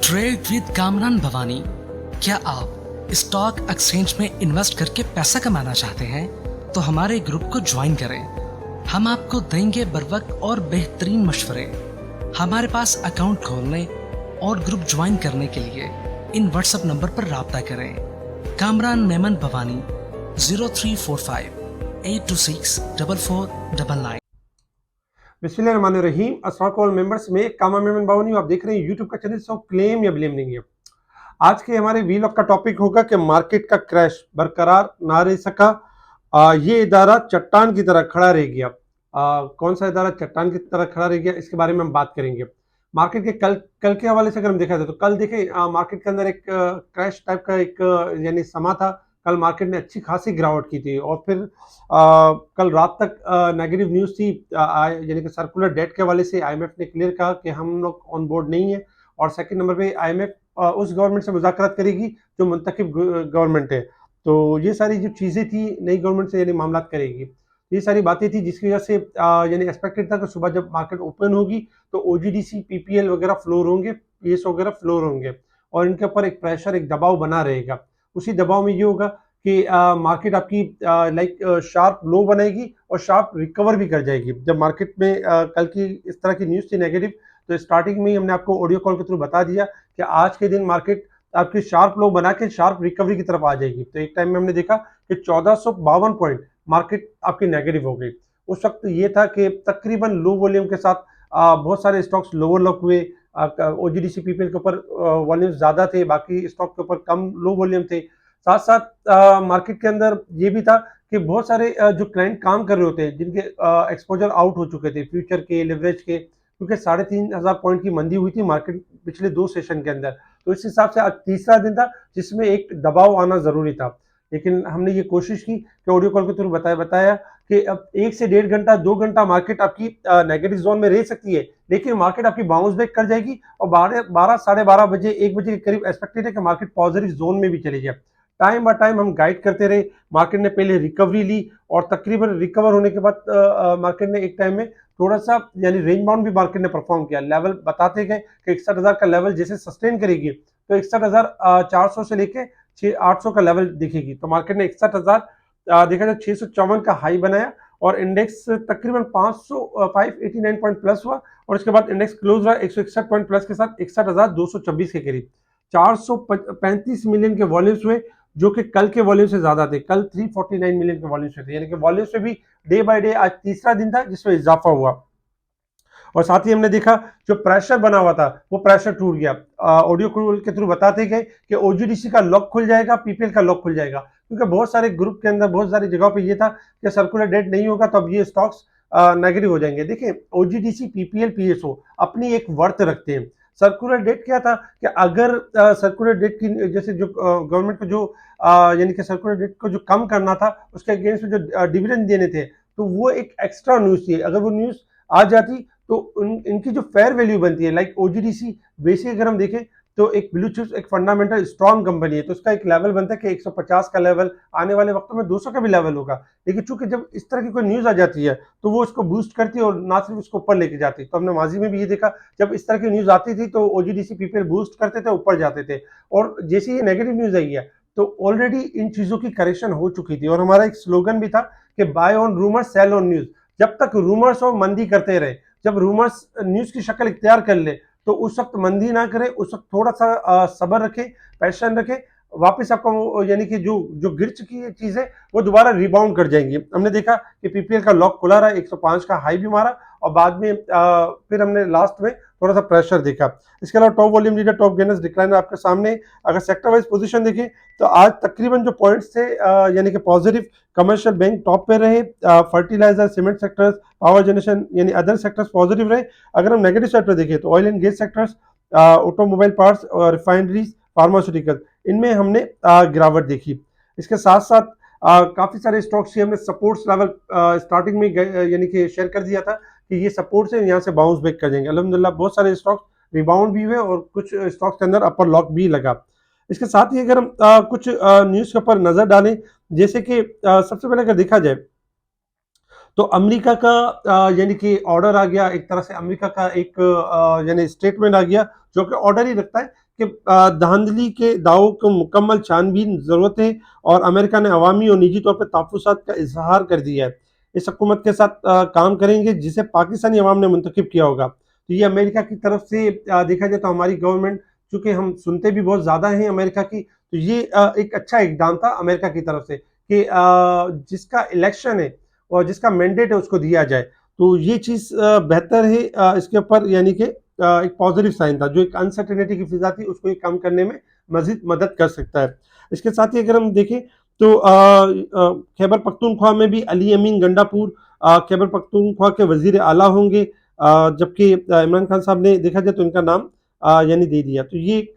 Trade with Kamran Bhavani. क्या आप stock exchange में इन्वेस्ट करके पैसा कमाना चाहते हैं तो हमारे ग्रुप को ज्वाइन करें। हम आपको देंगे बर वक्त और बेहतरीन मशवरे। हमारे पास अकाउंट खोलने और ग्रुप ज्वाइन करने के लिए इन व्हाट्सएप नंबर पर राब्ता करें। कामरान मेमन भवानी 0345 826 4499। बिस्मिल्लाहिर्रहमानिर्रहीम। अस्सलाम वालेकुम मेंबर्स में कामा मेमन बावनी आप देख रहे हैं यूट्यूब का चैनल। सो क्लेम या ब्लेम नहीं है। आज के हमारे वीलॉग का टॉपिक होगा कि मार्केट का क्रैश बरकरार ना रह सका। ये इदारा चट्टान की तरह खड़ा रह गया। कौन सा इदारा चट्टान की तरह खड़ा रह गया, इसके बारे में हम बात करेंगे। मार्केट के कल के हवाले से अगर हम देखा जाए तो कल देखें मार्केट के अंदर एक क्रैश टाइप का एक यानी समा था। कल मार्केट ने अच्छी खासी गिरावट की थी और फिर कल रात तक नेगेटिव न्यूज़ थी, यानी कि सर्कुलर डेट के हवाले से आईएमएफ ने क्लियर कहा कि हम लोग ऑन बोर्ड नहीं है। और सेकंड नंबर पे आईएमएफ उस गवर्नमेंट से मुज़ाकरात करेगी जो मुंतखब गवर्नमेंट है। तो ये सारी जो चीज़ें थी नई गवर्नमेंट से यानी मामलात करेगी। ये सारी बातें थी जिसकी वजह से यानी एक्सपेक्टेड था कि सुबह जब मार्केट ओपन होगी तो ओजीडीसी पीपीएल वगैरह फ्लोर होंगे, पीएस वगैरह फ्लोर होंगे और इनके ऊपर एक प्रेशर एक दबाव बना रहेगा। उसी दबाव में ये होगा कि मार्केट आपकी लाइक शार्प लो बनाएगी और शार्प रिकवर भी कर जाएगी। जब मार्केट में कल की इस तरह की न्यूज़ थी नेगेटिव, तो स्टार्टिंग में ही हमने आपको ऑडियो कॉल के थ्रू बता दिया कि आज के दिन मार्केट आपकी शार्प लो बना के शार्प रिकवरी की तरफ आ जाएगी। तो एक टाइम में हमने देखा कि 1452 पॉइंट मार्केट आपकी नेगेटिव हो गई। उस वक्त ये था कि तकरीबन लो वॉल्यूम के साथ बहुत सारे स्टॉक्स लोअर लॉक हुए। ओजीडीसी पीपीएल के ऊपर वॉल्यूम ज़्यादा थे, बाकी स्टॉक के ऊपर कम लो वॉल्यूम थे। साथ साथ मार्केट के अंदर ये भी था कि बहुत सारे जो क्लाइंट काम कर रहे होते हैं जिनके एक्सपोजर आउट हो चुके थे फ्यूचर के लिवरेज के, क्योंकि 3500 पॉइंट की मंदी हुई थी मार्केट पिछले 2 सेशन के अंदर। तो इस हिसाब से आज तीसरा दिन था जिसमें एक दबाव आना जरूरी था। लेकिन हमने ये कोशिश की कि ऑडियो कॉल के थ्रू बताया कि अब 1 से 1.5 घंटा 2 घंटा मार्केट आपकी नेगेटिव जोन में रह सकती है, लेकिन मार्केट आपकी बाउंस बैक कर जाएगी और 12 साढ़े 12 बजे 1 बजे के करीब एक्सपेक्टेड है कि मार्केट पॉजिटिव जोन में भी चली जाए। टाइम बाय टाइम हम गाइड करते रहे। मार्केट ने पहले रिकवरी ली और तकरीबन रिकवर होने के बाद मार्केट ने एक टाइम में थोड़ा सा यानी रेंज बाउंड भी मार्केट ने परफॉर्म किया। लेवल बताते गए कि 61,000 का लेवल जैसे सस्टेन करेगी तो 61,400 से लेके 800 का लेवल दिखेगी। तो मार्केट ने 61,000 देखा जाए 654 का हाई बनाया और इंडेक्स तकरीबन 589 पॉइंट प्लस हुआ और उसके बाद इंडेक्स क्लोज रहा 161 पॉइंट प्लस के साथ 61,226 के करीब। 435 मिलियन के वॉल्यूम्स हुए जो कि कल के वॉल्यूम से ज्यादा थे। कल 349 मिलियन के वॉल्यूम्स थे, यानी कि वॉल्यूम्स में भी डे बाय डे आज तीसरा दिन था जिसमें इजाफा हुआ। और साथ ही हमने देखा जो प्रेशर बना हुआ था वो प्रेशर टूट गया। ऑडियो कॉल के थ्रू बताते गए कि ओजीडीसी का लॉक खुल जाएगा, पीपीएल का लॉक खुल जाएगा, क्योंकि बहुत सारे ग्रुप के अंदर बहुत सारी जगहों पे ये था कि सर्कुलर डेट नहीं होगा तो अब ये स्टॉक्स नेगेटिव हो जाएंगे। देखिए ओजीडीसी पीपीएल पीएसओ अपनी एक वर्थ रखते हैं। सर्कुलर डेट क्या था कि अगर सर्कुलर डेट की जैसे जो गवर्नमेंट को जो यानी कि सर्कुलर डेट को जो कम करना था उसके अगेंस्ट में जो डिविडेंड देने थे तो वो एक एक्स्ट्रा न्यूज थी। अगर वो न्यूज आ जाती तो इनकी जो फेयर वैल्यू बनती है लाइक ओजीडीसी बेसिक अगर हम देखें तो एक ब्लू चिप्स एक फंडामेंटल स्ट्रॉन्ग कंपनी है तो उसका एक लेवल बनता है कि 150 का लेवल आने वाले वक्तों में 200 का भी लेवल होगा। लेकिन चूंकि जब इस तरह की कोई न्यूज आ जाती है तो वो उसको बूस्ट करती है और ना सिर्फ उसको ऊपर लेके जाती है। तो हमने माजी में भी ये देखा जब इस तरह की न्यूज आती थी तो ओजीडीसी पीपीएल बूस्ट करते थे, ऊपर जाते थे। और जैसे ये नेगेटिव न्यूज आई है तो ऑलरेडी इन चीजों की करेक्शन हो चुकी थी और हमारा एक स्लोगन भी था कि buy on rumours sell on news. जब तक रूमर्स हो मंदी करते रहे, जब रूमर्स न्यूज की शक्ल इख्तियार कर ले तो उस वक्त मंदी ना करे, उस वक्त थोड़ा सा सब्र रखे, पैशन रखे, वापस आपको यानी कि जो जो गिर चुकी है चीजें वो दोबारा रिबाउंड कर जाएंगी। हमने देखा कि पीपीएल का लॉक खुला रहा, 105 का हाई भी मारा और बाद में फिर हमने लास्ट में थोड़ा सा प्रेशर देखा। इसके अलावा top volume leader top gainers decline आपके सामने। अगर सेक्टर वाइज पोजीशन देखें तो आज तकरीबन जो पॉइंट्स थे यानी कि पॉजिटिव, कमर्शियल बैंक टॉप पे रहे, fertiliser cement sectors power generation यानी अदर सेक्टर्स पॉजिटिव रहे। अगर हम नेगेटिव सेक्टर देखें तो oil and gas sectors, automobile parts और रिफाइनरीज, फार्मास्यूटिकल, इनमें हमने गिरावट देखी। इसके साथ साथ काफी सारे स्टॉक्स हमने सपोर्ट्स लेवल स्टार्टिंग में यानी कि शेयर कर दिया था कि ये सपोर्ट से यहाँ से बाउंस बैक कर जाएंगे। अल्हम्दुलिल्लाह बहुत सारे स्टॉक्स रिबाउंड भी हुए और कुछ स्टॉक्स के अंदर अपर लॉक भी लगा। इसके साथ ही अगर हम कुछ न्यूज़ के ऊपर नजर डालें, जैसे कि सबसे पहले अगर देखा जाए तो अमेरिका का यानी कि ऑर्डर आ गया, एक तरह से अमेरिका का एक यानी स्टेटमेंट आ गया जो कि ऑर्डर ही रखता है कि धांधली के दावों को मुकम्मल छानबीन ज़रूरत है, और अमेरिका ने अवामी और निजी तौर पर तहफ़्फ़ुज़ात का इज़हार कर दिया है। इस हुकूमत के साथ काम करेंगे जिसे पाकिस्तानी अवाम ने मुंतखब किया होगा। तो ये अमेरिका की तरफ से देखा जाए तो हमारी गवर्नमेंट, चूँकि हम सुनते भी बहुत ज़्यादा हैं अमेरिका की, तो ये एक अच्छा इक़दाम था अमेरिका की तरफ से कि जिसका इलेक्शन है और जिसका मैंडेट है उसको दिया जाए। तो ये चीज़ बेहतर है इसके ऊपर, यानी कि एक पॉजिटिव साइन था, जो एक अनसर्टेनिटी की फ़िज़ा थी उसको ये कम करने में मज़ीद मदद कर सकता है। इसके साथ ही अगर हम देखें तो खैबर पख्तूनख्वा में भी अली अमीन गंडापुर खैबर पख्तूनख्वा के वज़ीर आला होंगे, जबकि इमरान खान साहब ने देखा जाए तो इनका नाम यानी दे दिया। तो ये एक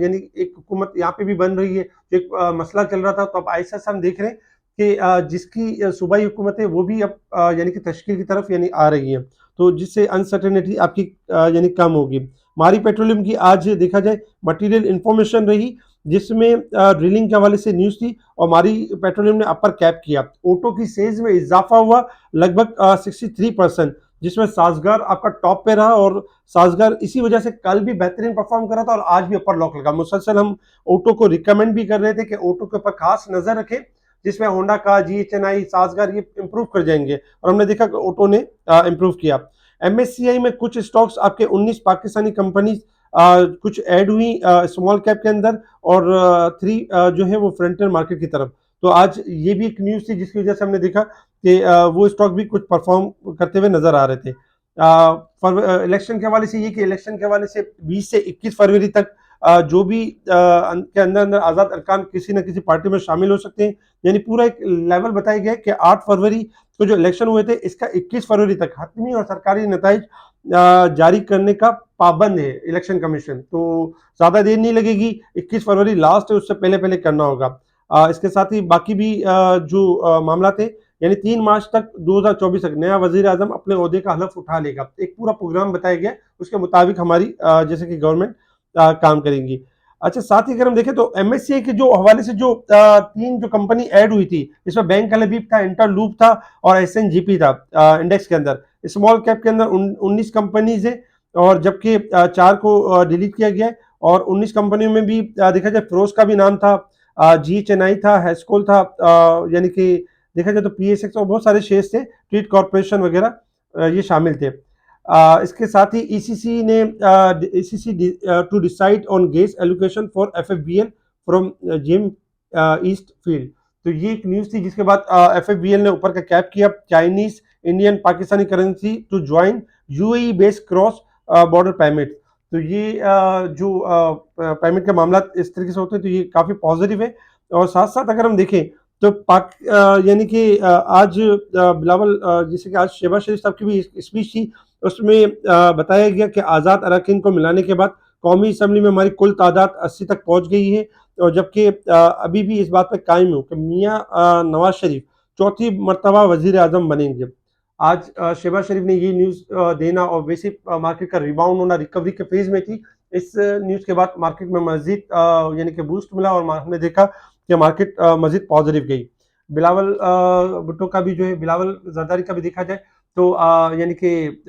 यानी एक हुकूमत यहाँ पे भी बन रही है। एक मसला चल रहा था, तो अब आहिस्ता-आहिस्ता हम देख रहे हैं कि जिसकी सूबाई हुकूमत है वो भी अब यानी कि तश्कील की तरफ यानी आ रही है। तो जिससे अनसर्टेनिटी आपकी यानी कम होगी। मारी पेट्रोलियम की आज देखा जाए मटीरियल इन्फॉर्मेशन रही, जिसमें ड्रिलिंग के हवाले से न्यूज़ थी और मारी पेट्रोलियम ने अपर कैप किया। ऑटो की सेल्स में इज़ाफ़ा हुआ लगभग 63%, जिसमें साज़गार आपका टॉप पे रहा, और साज़गार इसी वजह से कल भी बेहतरीन परफ़ॉर्म कर रहा था और आज भी अपर लॉक लगा। मुसलसल हम ऑटो को रिकमेंड भी कर रहे थे कि ऑटो के ऊपर खास नज़र रखें, जिसमें होंडा का, जीएचएनआई, साज़गार ये इम्प्रूव कर जाएंगे, और हमने देखा कि ऑटो ने इम्प्रूव किया। एमएससीआई में कुछ स्टॉक्स आपके 19 पाकिस्तानी कंपनीज कुछ ऐड हुई स्मॉल कैप के अंदर, और 3 जो है वो फ्रंटियर मार्केट की तरफ। तो आज ये भी एक न्यूज़ थी जिसकी वजह से हमने देखा कि वो स्टॉक भी कुछ परफॉर्म करते हुए नजर आ रहे थे। इलेक्शन के हवाले से ये कि इलेक्शन के हवाले से 20 से 21 फरवरी तक जो भी के अंदर अंदर आज़ाद अरकान किसी न किसी पार्टी में शामिल हो सकते हैं, यानी पूरा एक लेवल बताया गया है कि 8 फरवरी को जो इलेक्शन हुए थे इसका 21 फरवरी तक हतमी और सरकारी नताइज जारी करने का पाबंद है इलेक्शन कमीशन। तो ज़्यादा देर नहीं लगेगी, 21 फरवरी लास्ट है, उससे पहले पहले करना होगा। इसके साथ ही बाकी भी जो मामला थे, यानी 3 मार्च तक 2024 तक नया वजीर आजम अपने ओहदे का हलफ उठा लेगा। एक पूरा प्रोग्राम बताया गया, उसके मुताबिक हमारी जैसे कि गवर्नमेंट काम करेंगी। अच्छा, साथ ही अगर हम देखें तो एमएससीआई के जो हवाले से जो 3 जो कंपनी ऐड हुई थी, इसमें बैंक हबीब था, इंटरलूप था और एसएनजीपी था इंडेक्स के अंदर। स्मॉल कैप के अंदर 19 कंपनीज है, और जबकि 4 को डिलीट किया गया है, और 19 कंपनियों में भी देखा जाए फिरोज का भी नाम था, जी चेन्नई था, हैस्कोल था, यानी कि देखा जाए तो पीएसएक्स और बहुत सारे शेयर्स थे, ट्रीट कॉर्पोरेशन वगैरह ये शामिल थे। इसके साथ ही ईसीसी ने ECC to decide on gas allocation for FFBL from Jim east field. तो ये एक न्यूज़ थी, जिसके बाद एफएफबीएल ने ऊपर का कैप किया, Chinese Indian Pakistani currency to join UAE based cross border payment. तो ये जो पेमेंट के मामला इस तरीके से होते हैं, तो ये काफ़ी पॉजिटिव है। और साथ साथ अगर हम देखें तो यानी कि आज बिलावल जैसे कि आज शहबाज शरीफ साहब की भी स्पीच थी, उसमें बताया गया कि आज़ाद अरकान को मिलाने के बाद कौमी असम्बली में हमारी कुल तादाद 80 तक पहुंच गई है, और जबकि अभी भी इस बात पर कायम हूँ कि मियाँ नवाज शरीफ चौथी मरतबा वजीर आजम बनेंगे। आज शहबाज शरीफ ने ये न्यूज़ देना, और वैसे मार्केट का रिबाउंड होना रिकवरी के फेज में थी, इस न्यूज़ के बाद मार्केट में मजीद यानी कि बूस्ट मिला, और हमने देखा कि मार्केट मजीद पॉजिटिव गई। बिलावल भुट्टो का भी जो है, बिलावल जरदारी का भी देखा जाए तो यानी कि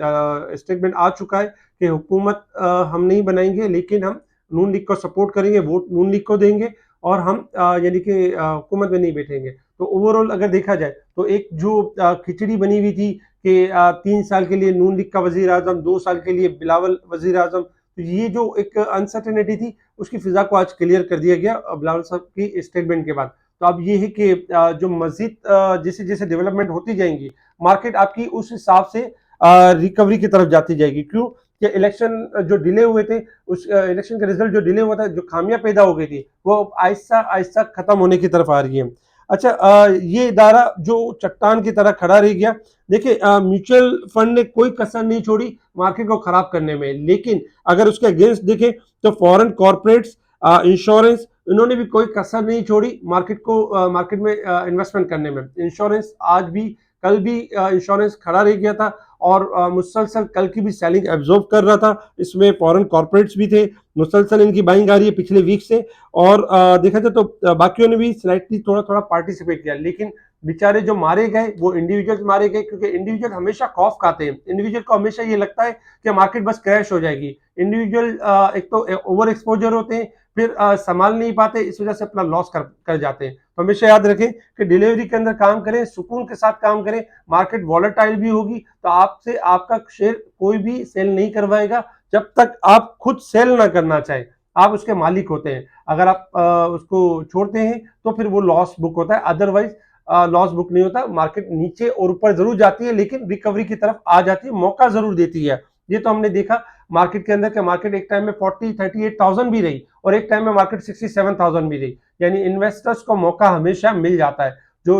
स्टेटमेंट आ चुका है कि हुकूमत हम नहीं बनाएंगे, लेकिन हम नून लीग को सपोर्ट करेंगे, वोट नून लीग को देंगे, और हम यानी कि हुकूमत में नहीं बैठेंगे। तो ओवरऑल अगर देखा जाए तो एक जो खिचड़ी बनी हुई थी कि 3 साल के लिए नून लीग का वजीर आजम, 2 साल के लिए बिलावल वजीर आजम, तो ये जो एक अनसर्टेनिटी थी उसकी फिजा को आज क्लियर कर दिया गया बिलावल साहब की स्टेटमेंट के बाद। तो अब ये है कि जो मजीद जैसे जैसे डेवलपमेंट होती जाएंगी, मार्केट आपकी उस हिसाब से रिकवरी की तरफ जाती जाएगी। क्यों कि इलेक्शन जो डिले हुए थे, उस इलेक्शन का रिजल्ट जो डिले हुआ था, जो खामियां पैदा हो गई थी, वो आहिस्ता आहिस्ता खत्म होने की तरफ आ रही है। अच्छा, ये इदारा जो चट्टान की तरह खड़ा रह गया। देखिए, म्यूचुअल फंड ने कोई कसर नहीं छोड़ी मार्केट को खराब करने में, लेकिन अगर उसके अगेंस्ट देखें तो फॉरेन कॉर्पोरेट्स, इंश्योरेंस, इन्होंने भी कोई कसर नहीं छोड़ी मार्केट को मार्केट में इन्वेस्टमेंट करने में। इंश्योरेंस आज भी, कल भी इंश्योरेंस खड़ा रह गया था, और मुसलसल कल की भी सेलिंग एब्जॉर्ब कर रहा था। इसमें फॉरेन कॉर्पोरेट्स भी थे, मुसलसल इनकी बाइंग आ रही है पिछले वीक से, और देखा जाए तो बाकियों ने भी स्लाइटली थोड़ा थोड़ा पार्टिसिपेट किया, लेकिन बेचारे जो मारे गए वो इंडिविजुअल्स मारे गए, क्योंकि इंडिविजुअल हमेशा खौफ खाते हैं, इंडिविजुअल को हमेशा ये लगता है कि मार्केट बस क्रैश हो जाएगी। इंडिविजुअल एक तो ओवर एक्सपोजर होते हैं, फिर संभाल नहीं पाते, इस वजह से अपना लॉस कर जाते हैं। तो हमेशा याद रखें कि डिलीवरी के अंदर काम करें, सुकून के साथ काम करें। मार्केट वॉलेटाइल भी होगी तो आपसे आपका शेयर कोई भी सेल नहीं करवाएगा जब तक आप खुद सेल ना करना चाहे। आप उसके मालिक होते हैं, अगर आप उसको छोड़ते हैं तो फिर वो लॉस बुक होता है, अदरवाइज लॉस बुक नहीं होता। मार्केट नीचे और ऊपर जरूर जाती है लेकिन रिकवरी की तरफ आ जाती है, मौका जरूर देती है। ये तो हमने देखा मार्केट के अंदर के मार्केट एक टाइम में 40-38,000 भी रही और एक टाइम में मार्केट 67,000 भी रही। यानी इन्वेस्टर्स को मौका हमेशा मिल जाता है, जो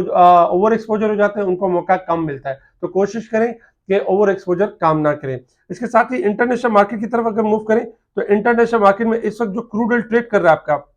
ओवर एक्सपोजर हो जाते हैं उनको मौका कम मिलता है। तो कोशिश करें कि ओवर एक्सपोजर काम ना करें। इसके साथ ही इंटरनेशनल मार्केट की तरफ अगर मूव करें तो इंटरनेशनल मार्केट में इस वक्त जो क्रूड ऑयल ट्रेड कर रहा है आपका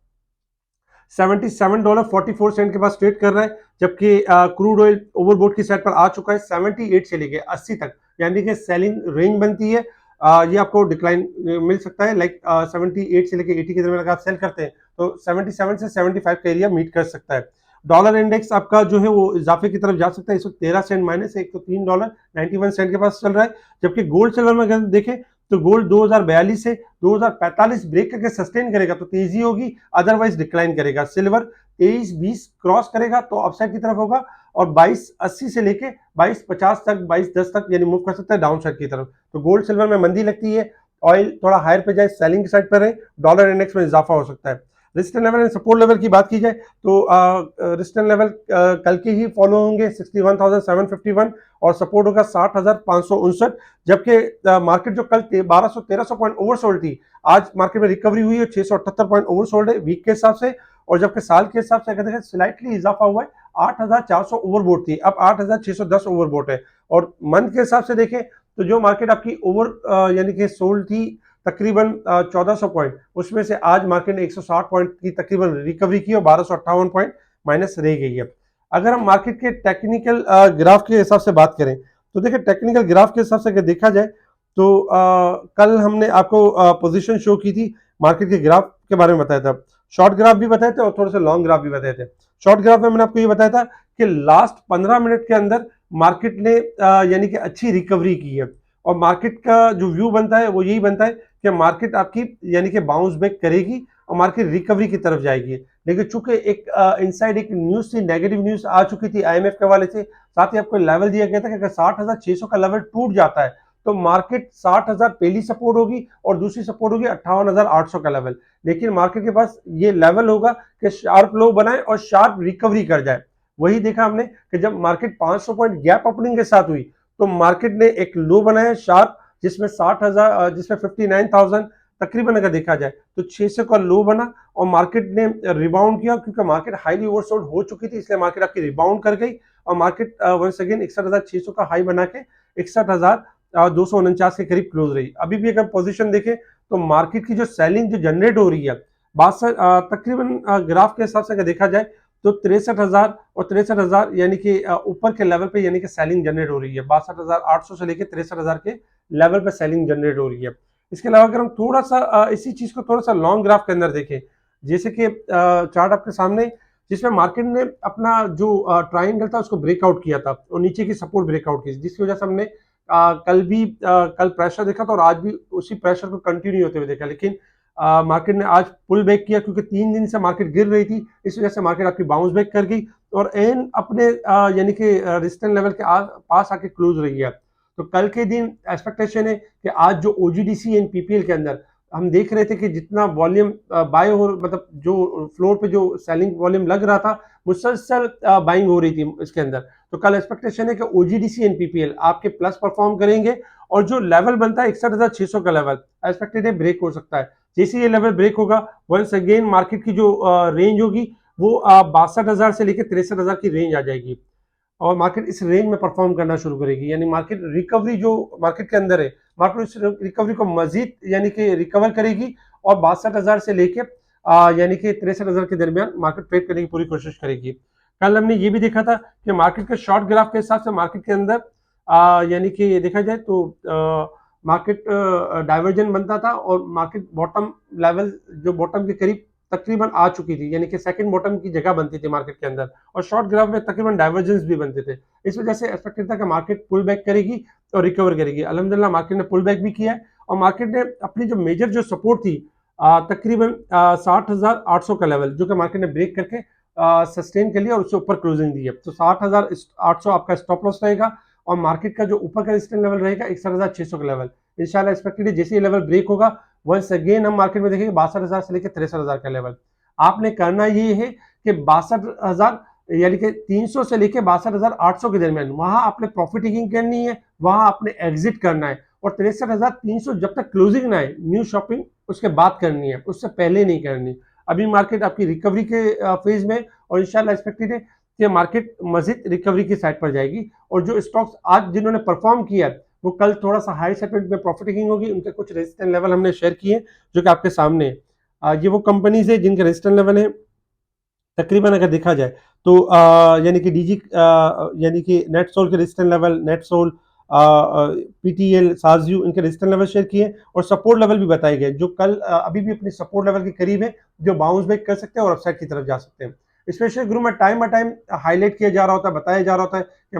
$77.44 के पास ट्रेड कर रहा है, जबकि क्रूड ऑयल ओवरबोट की साइड पर आ चुका है 78 से लेके 80 तक, यानी कि सेलिंग रेंज बनती है। ये आपको डिक्लाइन मिल सकता है, लाइक 78 से लेके 80 के दरमियान अगर आप सेल करते हैं तो 77 से 75 का एरिया मीट कर सकता है। डॉलर इंडेक्स आपका जो है वो इजाफे की तरफ जा सकता है, इस वक्त 13 सेंट माइनस है, $103.91 के पास चल रहा है। जबकि गोल्ड सिल्वर में अगर देखें तो गोल्ड 2042 से 2045 ब्रेक करके सस्टेन करेगा तो तेजी होगी, अदरवाइज डिक्लाइन करेगा। सिल्वर 23-20 क्रॉस करेगा तो अपसाइड की तरफ होगा और 2280 से लेके 2250 तक, 2210 तक यानी मूव कर सकता है डाउन साइड की तरफ। तो गोल्ड सिल्वर में मंदी लगती है, ऑयल थोड़ा हायर पे जाए, सेलिंग की साइड पर है, डॉलर इंडेक्स में इजाफा हो सकता है। Resistance level and support level की बात की जाए तो रेजिस्टेंस लेवल कल के ही फॉलो होंगे 61,751 और सपोर्ट होगा 60,559। जबकि मार्केट जो कल 1200-1300 पॉइंट ओवरसोल्ड थी, आज मार्केट में रिकवरी हुई है, 678 पॉइंट ओवरसोल्ड है वीक के हिसाब से। और जबकि साल के हिसाब से अगर देखें स्लाइटली इजाफा हुआ है, 8,400 ओवरबोट थी, अब 8,610 ओवरबोट है। और मंथ के हिसाब से देखें तो जो मार्केट आपकी ओवर यानी कि सोल्ड थी तकरीबन 1400 पॉइंट, उसमें से आज मार्केट ने 160 पॉइंट की तकरीबन रिकवरी की और 1258 पॉइंट माइनस रह गई है। अगर हम मार्केट के टेक्निकल ग्राफ के हिसाब से बात करें तो देखिए टेक्निकल ग्राफ के हिसाब से अगर देखा जाए तो कल हमने आपको पोजीशन शो की थी, मार्केट के ग्राफ के बारे में बताया था, शॉर्ट ग्राफ भी बताए थे और थोड़े से लॉन्ग ग्राफ भी बताए थे। शॉर्ट ग्राफ में मैंने आपको ये बताया था कि लास्ट 15 मिनट के अंदर मार्केट ने यानी कि अच्छी रिकवरी की है और मार्केट का जो व्यू बनता है वो यही बनता है कि मार्केट आपकी यानी कि बाउंस बैक करेगी और मार्केट रिकवरी की तरफ जाएगी। लेकिन चूंकि एक इनसाइड एक न्यूज थी, नेगेटिव न्यूज आ चुकी थी आईएमएफ के हवाले से, साथ ही आपको लेवल दिया गया था कि अगर 60,600 का लेवल टूट जाता है तो मार्केट 60,000 पहली सपोर्ट होगी और दूसरी सपोर्ट होगी 58,800 का लेवल। लेकिन मार्केट के पास ये लेवल होगा कि शार्प लो बनाए और शार्प रिकवरी कर जाए। वही देखा हमने कि जब मार्केट 500 पॉइंट गैप ओपनिंग के साथ हुई तो मार्केट ने एक लो बनाया शार्प, जिसमें 60,000 जिसमें 59,000 तकरीबन अगर देखा जाए तो 600 का लो बना और मार्केट ने रिबाउंड किया, क्योंकि मार्केट हाईली ओवरसोल्ड हो चुकी थी इसलिए मार्केट आपकी रिबाउंड कर गई और मार्केट वंस अगेन 61,600 का हाई बना के 61,249 के करीब क्लोज रही। अभी भी अगर पोजीशन देखें तो मार्केट की जो सेलिंग जो जनरेट हो रही है तकरीबन ग्राफ के हिसाब से अगर देखा जाए तो 63,000 और 63,000 यानी कि ऊपर के लेवल पे यानी कि सेलिंग जनरेट हो रही है, 62,800 से लेकर 63,000 के लेवल पे सेलिंग जनरेट हो रही है। इसके अलावा अगर हम थोड़ा सा इसी चीज को थोड़ा सा लॉन्ग ग्राफ के अंदर देखें, जैसे कि चार्ट आपके सामने, जिसमें मार्केट ने अपना जो ट्रायंगल था उसको ब्रेकआउट किया था और नीचे की सपोर्ट ब्रेकआउट की, जिसकी वजह से हमने कल प्रेशर देखा था और आज भी उसी प्रेशर को कंटिन्यू होते हुए देखा। लेकिन मार्केट ने आज पुल बैक किया क्योंकि 3 दिन से मार्केट गिर रही थी, इस वजह से मार्केट आपकी बाउंस बैक कर गई और एन अपने यानी कि रेजिस्टेंस लेवल के पास आके क्लोज रही है। तो कल के दिन एक्सपेक्टेशन है कि आज जो ओजीडीसी एंड पीपीएल के अंदर हम देख रहे थे कि जितना वॉल्यूम बाय हो, मतलब जो फ्लोर पे जो सेलिंग वॉल्यूम लग रहा था मुसलसल बाइंग हो रही थी इसके अंदर। तो कल एक्सपेक्टेशन है कि ओजीडीसी एंड पीपीएल आपके प्लस परफॉर्म करेंगे और जो लेवल बनता है 61,600 का लेवल एक्सपेक्टेड है ब्रेक हो सकता है। जैसे ये लेवल ब्रेक होगा वंस अगेन मार्केट की जो रेंज होगी वो 62,000 से लेकर 63,000 की रेंज आ जाएगी और मार्केट इस रेंज में परफॉर्म करना शुरू करेगी। यानी मार्केट रिकवरी जो मार्केट के अंदर है, मार्केट इस रिकवरी को मजीद यानी कि रिकवर करेगी और 62,000 से लेके यानी कि 63,000 के दरमियान मार्केट ट्रेड करने की पूरी कोशिश करेगी। कल हमने ये भी देखा था कि मार्केट के शॉर्ट ग्राफ के हिसाब से मार्केट के अंदर यानी कि देखा जाए तो मार्केट डाइवर्जन बनता था और मार्केट बॉटम लेवल जो बॉटम के करीब तकरीबन आ चुकी थी, यानी कि सेकंड बॉटम की जगह बनती थी मार्केट के अंदर, और शॉर्ट ग्राफ में तकरीबन डाइवर्जेंस भी बनते थे। इस वजह से एक्सपेक्टेड था कि मार्केट पुल बैक करेगी और रिकवर करेगी। अल्हम्दुलिल्लाह मार्केट ने पुल बैक भी किया है, और मार्केट ने अपनी जो मेजर जो सपोर्ट थी तकरीबन 60,800 का लेवल, जो कि मार्केट ने ब्रेक करके सस्टेन कर लिया और उससे ऊपर क्लोजिंग दी है। तो 60,800 आपका स्टॉप लॉस रहेगा, और मार्केट का जो ऊपर का रेजिस्टेंस लेवल रहेगा 61,600 का लेवल। इंशाल्लाह एक्सपेक्टेड है जैसे ये लेवल ब्रेक होगा, वंस अगेन हम मार्केट में देखेंगे 62,000 से लेकर 63,000 का लेवल। आपने करना ये है कि 62,000 यानी कि 300 से लेकर 62,800 के दरमियान वहां आपने प्रॉफिट टेकिंग करनी है, वहां आपने एग्जिट करना है, और 63,300 जब तक क्लोजिंग ना आए न्यू शॉपिंग उसके बाद करनी है, उससे पहले नहीं करनी। अभी मार्केट आपकी रिकवरी के फेज में, और इंशाल्लाह एक्सपेक्टेड है कि मार्केट मजीद रिकवरी की साइड पर जाएगी, और जो स्टॉक्स आज जिन्होंने परफॉर्म किया वो कल थोड़ा सा हाई सेगमेंट में प्रॉफिट टेकिंग होगी। उनके कुछ रेजिस्टेंस लेवल हमने शेयर किए जो कि आपके सामने है। ये वो कंपनीज है जिनके रेजिस्टेंस लेवल है तकरीबन, अगर देखा जाए तो यानी कि डीजी यानी कि नेटसोल के रेजिस्टेंस लेवल, नेटसोल, पीटीएल, साजयू, इनके रेजिस्टेंस लेवल शेयर किए, और सपोर्ट लेवल भी बताए गए जो कल अभी भी अपनी सपोर्ट लेवल के करीब है, जो बाउंस बैक कर सकते हैं और अपसाइड की तरफ जा सकते हैं। स्पेशली ग्रुप में टाइम बाय टाइम हाईलाइट किया जा रहा होता है, बताया जा रहा होता है कि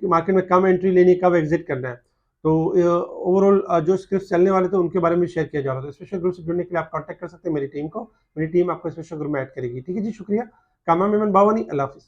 मार्केट में कब एंट्री लेनी, कब एग्जिट करना है। तो ओवरऑल जो स्क्रिप्ट चलने वाले थे उनके बारे में शेयर किया जा रहा था। स्पेशल ग्रुप से जुड़ने के लिए आप कांटेक्ट कर सकते हैं मेरी टीम को, मेरी टीम आपको स्पेशल ग्रुप में ऐड करेगी। ठीक है जी, शुक्रिया। कामा मेमन बावानी, अल्लाह हाफिज।